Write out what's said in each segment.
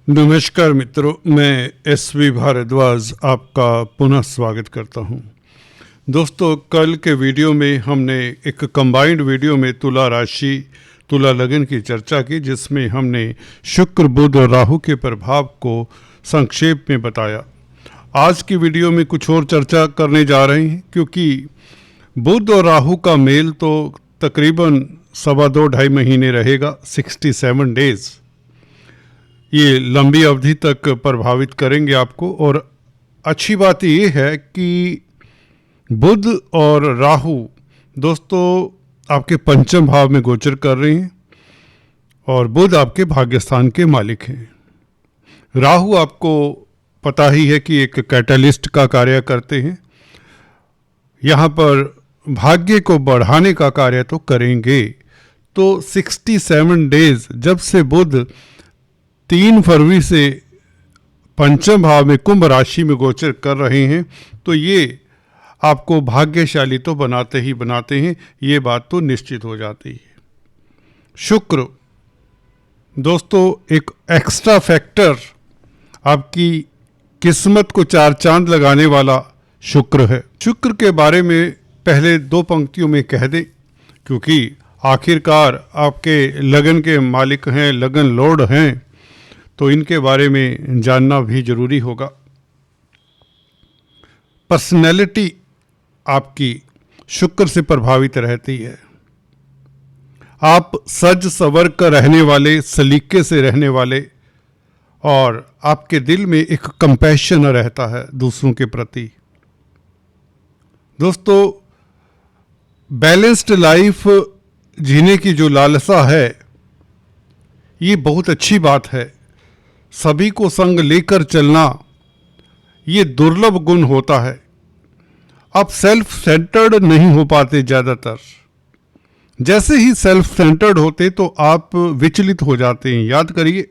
नमस्कार मित्रों, मैं एसवी भारद्वाज आपका पुनः स्वागत करता हूं। दोस्तों, कल के वीडियो में हमने एक कंबाइंड वीडियो में तुला राशि, तुला लगन की चर्चा की, जिसमें हमने शुक्र, बुध और राहु के प्रभाव को संक्षेप में बताया। आज की वीडियो में कुछ और चर्चा करने जा रहे हैं, क्योंकि बुध और राहु का मेल तो तकरीबन 2.5 महीने रहेगा, 67 डेज। ये लंबी अवधि तक प्रभावित करेंगे आपको। और अच्छी बात ये है कि बुध और राहु दोस्तों आपके पंचम भाव में गोचर कर रहे हैं और बुध आपके भाग्यस्थान के मालिक हैं। राहु आपको पता ही है कि एक कैटलिस्ट का कार्य करते हैं, यहाँ पर भाग्य को बढ़ाने का कार्य तो करेंगे। तो 67 डेज जब से बुध 3 फरवरी से पंचम भाव में कुंभ राशि में गोचर कर रहे हैं, तो ये आपको भाग्यशाली तो बनाते ही बनाते हैं, ये बात तो निश्चित हो जाती है। शुक्र दोस्तों एक एक्स्ट्रा फैक्टर, आपकी किस्मत को 4 चांद लगाने वाला शुक्र है। शुक्र के बारे में पहले 2 पंक्तियों में कह दें, क्योंकि आखिरकार आपके लगन के मालिक हैं, लगन लॉर्ड हैं, तो इनके बारे में जानना भी जरूरी होगा। पर्सनैलिटी आपकी शुक्र से प्रभावित रहती है। आप सज सवर कर रहने वाले, सलीके से रहने वाले, और आपके दिल में एक कंपैशन रहता है दूसरों के प्रति। दोस्तों, बैलेंस्ड लाइफ जीने की जो लालसा है, ये बहुत अच्छी बात है। सभी को संग लेकर चलना ये दुर्लभ गुण होता है। आप सेल्फ सेंटर्ड नहीं हो पाते ज़्यादातर। जैसे ही सेल्फ सेंटर्ड होते तो आप विचलित हो जाते हैं। याद करिए,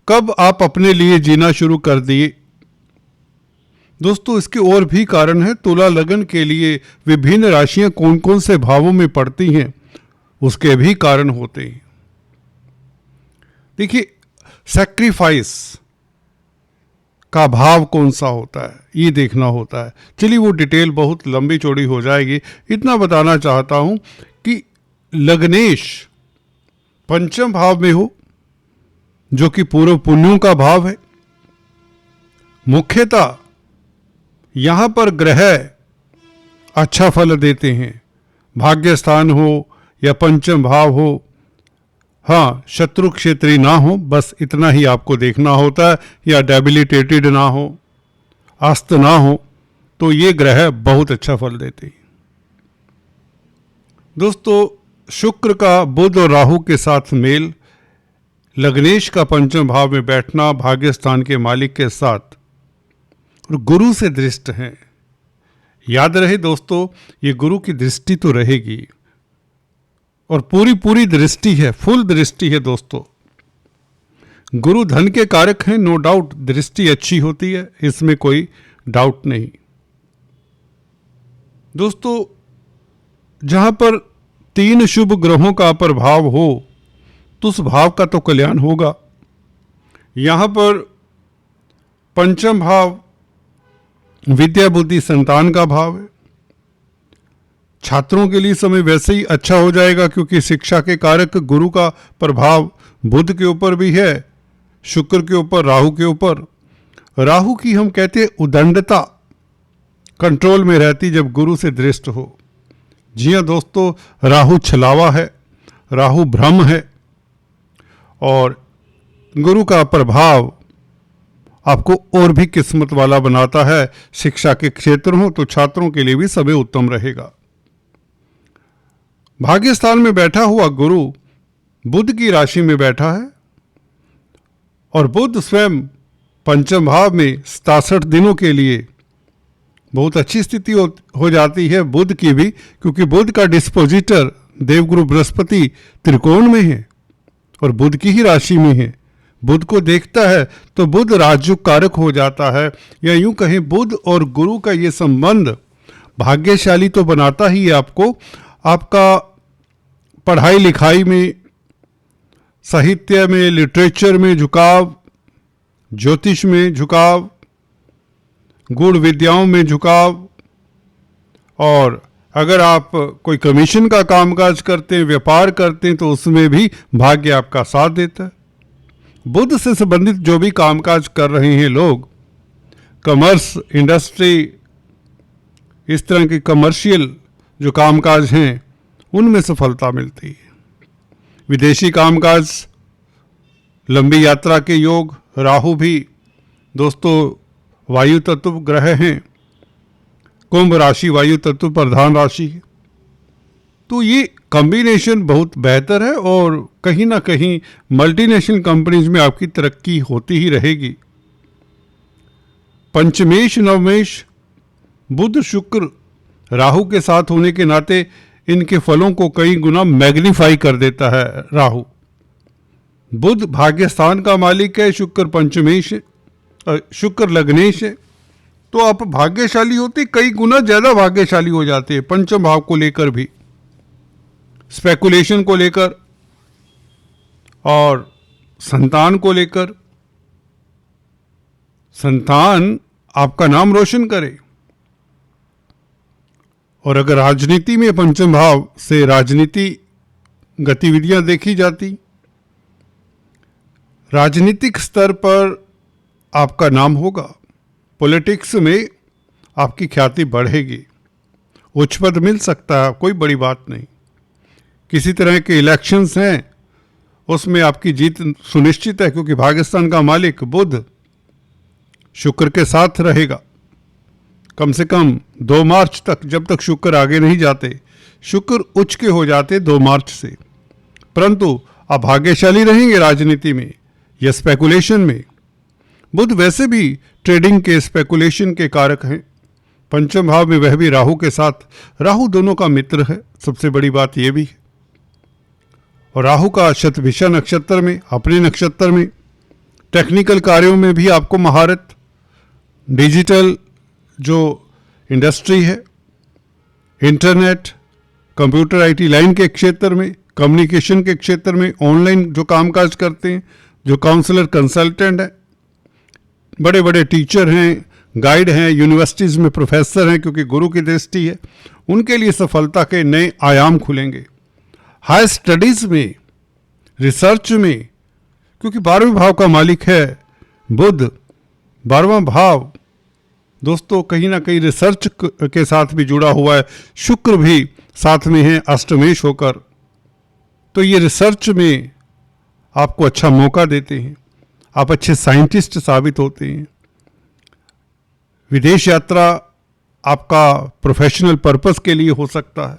कब आप अपने लिए जीना शुरू कर दिए। दोस्तों, इसके और भी कारण है। तुला लगन के लिए विभिन्न राशियां कौन कौन से भावों में पड़ती हैं, उसके भी कारण होते हैं। देखिए, सैक्रिफाइस का भाव कौन सा होता है, ये देखना होता है। चलिए, वो डिटेल बहुत लंबी चौड़ी हो जाएगी। इतना बताना चाहता हूं कि लग्नेश पंचम भाव में हो, जो कि पूर्व पुण्यों का भाव है। मुख्यतः यहां पर ग्रह अच्छा फल देते हैं, भाग्यस्थान हो या पंचम भाव हो। हाँ, शत्रु क्षेत्री ना हो, बस इतना ही आपको देखना होता है, या डेबिलिटेटेड ना हो, अस्त ना हो, तो ये ग्रह बहुत अच्छा फल देते हैं। दोस्तों, शुक्र का बुध और राहु के साथ मेल, लग्नेश का पंचम भाव में बैठना, भाग्यस्थान के मालिक के साथ, और गुरु से दृष्ट हैं। याद रहे दोस्तों, ये गुरु की दृष्टि तो रहेगी, और पूरी दृष्टि है, फुल दृष्टि है। दोस्तों, गुरु धन के कारक हैं, नो डाउट। दृष्टि अच्छी होती है, इसमें कोई डाउट नहीं। दोस्तों, जहां पर 3 शुभ ग्रहों का प्रभाव हो, तो उस भाव का तो कल्याण होगा। यहां पर पंचम भाव विद्या बुद्धि संतान का भाव है। छात्रों के लिए समय वैसे ही अच्छा हो जाएगा, क्योंकि शिक्षा के कारक गुरु का प्रभाव बुध के ऊपर भी है, शुक्र के ऊपर, राहु के ऊपर। राहु की हम कहते हैं उदंडता कंट्रोल में रहती जब गुरु से दृष्ट हो। जी हाँ दोस्तों, राहु छलावा है, राहु भ्रम है, और गुरु का प्रभाव आपको और भी किस्मत वाला बनाता है। शिक्षा के क्षेत्र हो तो छात्रों के लिए भी समय उत्तम रहेगा। भाग्यस्थान में बैठा हुआ गुरु बुध की राशि में बैठा है, और बुध स्वयं पंचम भाव में 67 दिनों के लिए बहुत अच्छी स्थिति हो जाती है बुध की भी, क्योंकि बुध का डिस्पोजिटर देवगुरु बृहस्पति त्रिकोण में है और बुध की ही राशि में है। बुध को देखता है तो बुध राजयोग कारक हो जाता है, या यूं कहें बुध और गुरु का ये संबंध भाग्यशाली तो बनाता ही है आपको। आपका पढ़ाई लिखाई में, साहित्य में, लिटरेचर में झुकाव, ज्योतिष में झुकाव, गूढ़ विद्याओं में झुकाव, और अगर आप कोई कमीशन का कामकाज करते हैं, व्यापार करते हैं, तो उसमें भी भाग्य आपका साथ देता है। बुध से संबंधित जो भी कामकाज कर रहे हैं लोग, कॉमर्स, इंडस्ट्री, इस तरह के कमर्शियल जो कामकाज हैं, उनमें सफलता मिलती है। विदेशी कामकाज, लंबी यात्रा के योग, राहु भी दोस्तों वायु तत्व ग्रह हैं, कुंभ राशि वायु तत्व प्रधान राशि है, तो ये कॉम्बिनेशन बहुत बेहतर है और कहीं ना कहीं मल्टीनेशनल कंपनीज में आपकी तरक्की होती ही रहेगी। पंचमेश नवमेश बुध शुक्र राहु के साथ होने के नाते इनके फलों को कई गुना मैग्नीफाई कर देता है राहु। बुध भाग्यस्थान का मालिक है, शुक्र पंचमेश, शुक्र लग्नेश है, तो आप भाग्यशाली होते, कई गुना ज्यादा भाग्यशाली हो जाते हैं। पंचम भाव को लेकर भी, स्पेकुलेशन को लेकर और संतान को लेकर, संतान आपका नाम रोशन करे। और अगर राजनीति में पंचम भाव से राजनीति गतिविधियां देखी जाती, राजनीतिक स्तर पर आपका नाम होगा, पॉलिटिक्स में आपकी ख्याति बढ़ेगी, उच्च पद मिल सकता है, कोई बड़ी बात नहीं। किसी तरह के इलेक्शंस हैं, उसमें आपकी जीत सुनिश्चित है, क्योंकि भाग्यस्थान का मालिक बुध शुक्र के साथ रहेगा कम से कम 2 मार्च तक, जब तक शुक्र आगे नहीं जाते। शुक्र उच्च के हो जाते 2 मार्च से, परंतु आप भाग्यशाली रहेंगे राजनीति में या स्पेकुलेशन में। बुध वैसे भी ट्रेडिंग के, स्पेकुलेशन के कारक हैं। पंचम भाव में वह भी राहु के साथ, राहु दोनों का मित्र है, सबसे बड़ी बात यह भी है। और राहु का शतभिषा नक्षत्र में, अपने नक्षत्र में, टेक्निकल कार्यों में भी आपको महारत, डिजिटल जो इंडस्ट्री है, इंटरनेट, कंप्यूटर, आईटी लाइन के क्षेत्र में, कम्युनिकेशन के क्षेत्र में, ऑनलाइन जो कामकाज करते हैं, जो काउंसलर, कंसल्टेंट हैं, बड़े बड़े टीचर हैं, गाइड हैं, यूनिवर्सिटीज़ में प्रोफेसर हैं, क्योंकि गुरु की दृष्टि है, उनके लिए सफलता के नए आयाम खुलेंगे। हाई स्टडीज़ में, रिसर्च में, क्योंकि 12वें भाव का मालिक है बुध। 12वां भाव दोस्तों कहीं ना कहीं रिसर्च के साथ भी जुड़ा हुआ है, शुक्र भी साथ में है अष्टमेश होकर, तो ये रिसर्च में आपको अच्छा मौका देते हैं, आप अच्छे साइंटिस्ट साबित होते हैं। विदेश यात्रा आपका प्रोफेशनल पर्पस के लिए हो सकता है।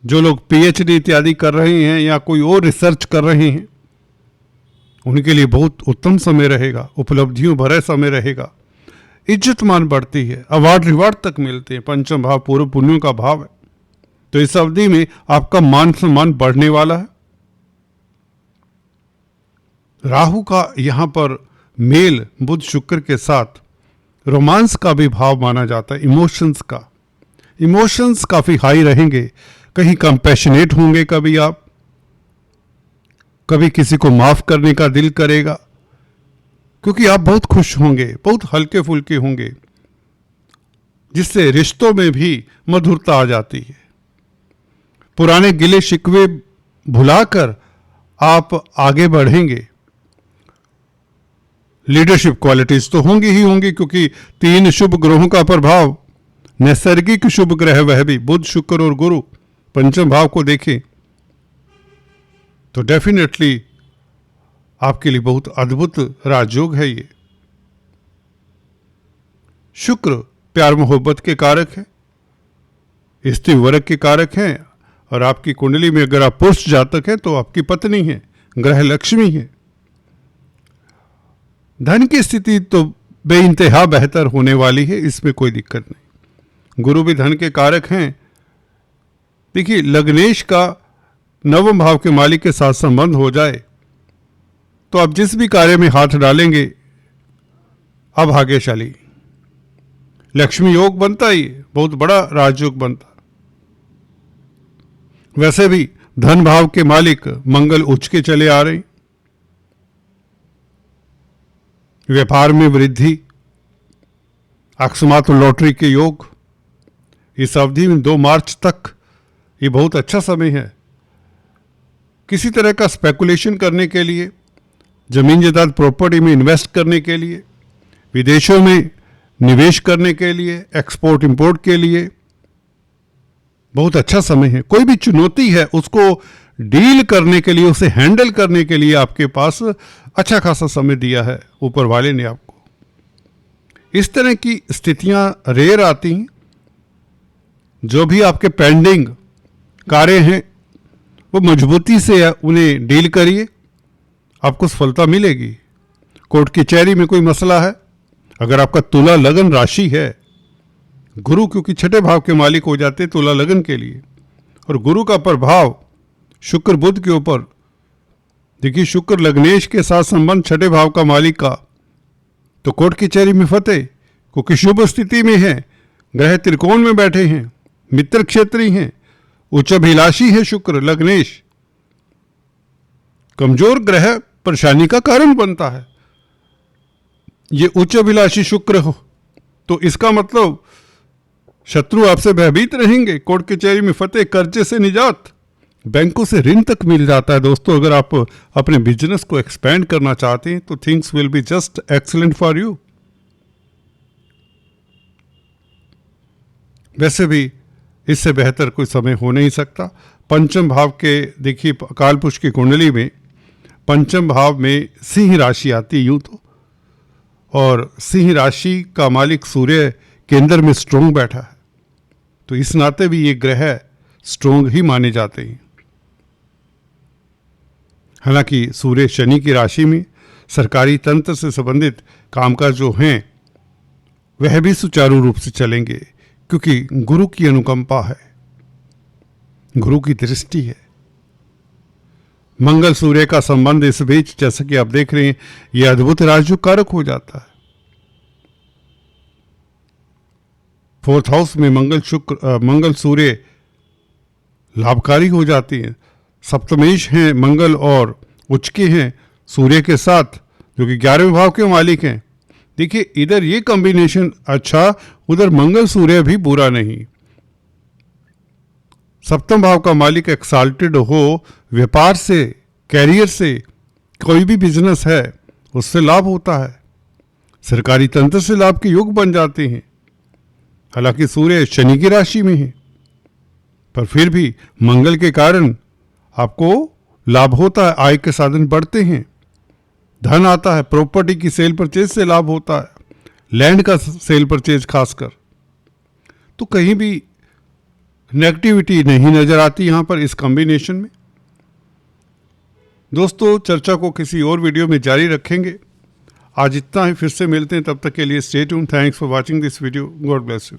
जो लोग पीएचडी इत्यादि कर रहे हैं या कोई और रिसर्च कर रहे हैं, उनके लिए बहुत उत्तम समय रहेगा, उपलब्धियों भरे समय रहेगा, इज्जत मान बढ़ती है, अवार्ड रिवार्ड तक मिलते हैं। पंचम भाव पूर्व पुण्यों का भाव है, तो इस अवधि में आपका मान सम्मान बढ़ने वाला है। राहु का यहां पर मेल बुध शुक्र के साथ रोमांस का भी भाव माना जाता है, इमोशंस का। इमोशंस काफी हाई रहेंगे, कहीं कंपैशनेट होंगे, कभी आप, कभी किसी को माफ करने का दिल करेगा, क्योंकि आप बहुत खुश होंगे, बहुत हल्के फुल्के होंगे, जिससे रिश्तों में भी मधुरता आ जाती है। पुराने गिले शिकवे भुलाकर आप आगे बढ़ेंगे। लीडरशिप क्वालिटीज तो होंगी ही होंगी, क्योंकि 3 शुभ ग्रहों का प्रभाव, नैसर्गिक शुभ ग्रह वह भी बुध शुक्र और गुरु, पंचम भाव को देखें तो डेफिनेटली आपके लिए बहुत अद्भुत राजयोग है। ये शुक्र प्यार मोहब्बत के कारक है, स्त्री वर्ग के कारक हैं, और आपकी कुंडली में अगर आप पुरुष जातक है तो आपकी पत्नी है, ग्रह लक्ष्मी है। धन की स्थिति तो बेइंतहा बेहतर होने वाली है, इसमें कोई दिक्कत नहीं। गुरु भी धन के कारक हैं। देखिए, लग्नेश का 9वें भाव के मालिक के साथ संबंध हो जाए तो आप जिस भी कार्य में हाथ डालेंगे अभाग्यशाली, लक्ष्मी योग बनता ही, बहुत बड़ा राजयोग बनता। वैसे भी धन भाव के मालिक मंगल उच्च के चले आ रहे हैं। व्यापार में वृद्धि, अकस्मात लॉटरी के योग। इस अवधि में 2 मार्च तक ये बहुत अच्छा समय है किसी तरह का स्पेकुलेशन करने के लिए, जमीन जायदाद प्रॉपर्टी में इन्वेस्ट करने के लिए, विदेशों में निवेश करने के लिए, एक्सपोर्ट इंपोर्ट के लिए बहुत अच्छा समय है। कोई भी चुनौती है उसको डील करने के लिए, उसे हैंडल करने के लिए आपके पास अच्छा खासा समय दिया है ऊपर वाले ने आपको। इस तरह की स्थितियां रेयर आती हैं। जो भी आपके पेंडिंग कार्य हैं वो मजबूती से उन्हें डील करिए, आपको सफलता मिलेगी। कोर्ट कचहरी में कोई मसला है, अगर आपका तुला लगन राशि है, गुरु क्योंकि 6ठे भाव के मालिक हो जाते हैं तुला लगन के लिए, और गुरु का प्रभाव शुक्र बुध के ऊपर, देखिए शुक्र लग्नेश के साथ संबंध 6ठे भाव का मालिक का, तो कोर्ट कचहरी में फतेह क्योंकि शुभ स्थिति में है, ग्रह त्रिकोण में बैठे हैं, मित्र क्षेत्री हैं, उच्चाभिलाषी है शुक्र लग्नेश। कमजोर ग्रह परेशानी का कारण बनता है। ये उच्चाभिलाषी शुक्र हो तो इसका मतलब शत्रु आपसे भयभीत रहेंगे। कोर्ट कचहरी में फतेह, कर्जे से निजात, बैंकों से ऋण तक मिल जाता है। दोस्तों अगर आप अपने बिजनेस को एक्सपेंड करना चाहते हैं तो things will be just excellent for you. वैसे भी इससे बेहतर कोई समय हो नहीं सकता। पंचम भाव के, देखिए काल पुरुष की कुंडली में पंचम भाव में सिंह राशि आती है यूं तो, और सिंह राशि का मालिक सूर्य केंद्र में स्ट्रोंग बैठा है, तो इस नाते भी ये ग्रह स्ट्रोंग ही माने जाते हैं। हालांकि सूर्य शनि की राशि में, सरकारी तंत्र से संबंधित कामकाज जो हैं वह भी सुचारू रूप से चलेंगे क्योंकि गुरु की अनुकंपा है, गुरु की दृष्टि है। मंगल सूर्य का संबंध इस बीच जैसा कि आप देख रहे हैं ये अद्भुत राजयोग कारक हो जाता है। 4th हाउस में मंगल सूर्य लाभकारी हो जाती हैं। सप्तमेश हैं मंगल और उच्च के हैं सूर्य के साथ, जो कि 11वें भाव के मालिक हैं। देखिए इधर ये कॉम्बिनेशन अच्छा, उधर मंगल सूर्य भी बुरा नहीं। सप्तम भाव का मालिक एक्साल्टेड हो, व्यापार से, कैरियर से, कोई भी बिजनेस है उससे लाभ होता है, सरकारी तंत्र से लाभ के योग बन जाते हैं। हालांकि सूर्य शनि की राशि में है, पर फिर भी मंगल के कारण आपको लाभ होता है, आय के साधन बढ़ते हैं, धन आता है, प्रॉपर्टी की सेल परचेज से लाभ होता है, लैंड का सेल परचेज खासकर। तो कहीं भी नेगेटिविटी नहीं नजर आती यहां पर इस कॉम्बिनेशन में। दोस्तों चर्चा को किसी और वीडियो में जारी रखेंगे। आज इतना ही, फिर से मिलते हैं, तब तक के लिए stay tuned. Thanks for watching this video. God bless you.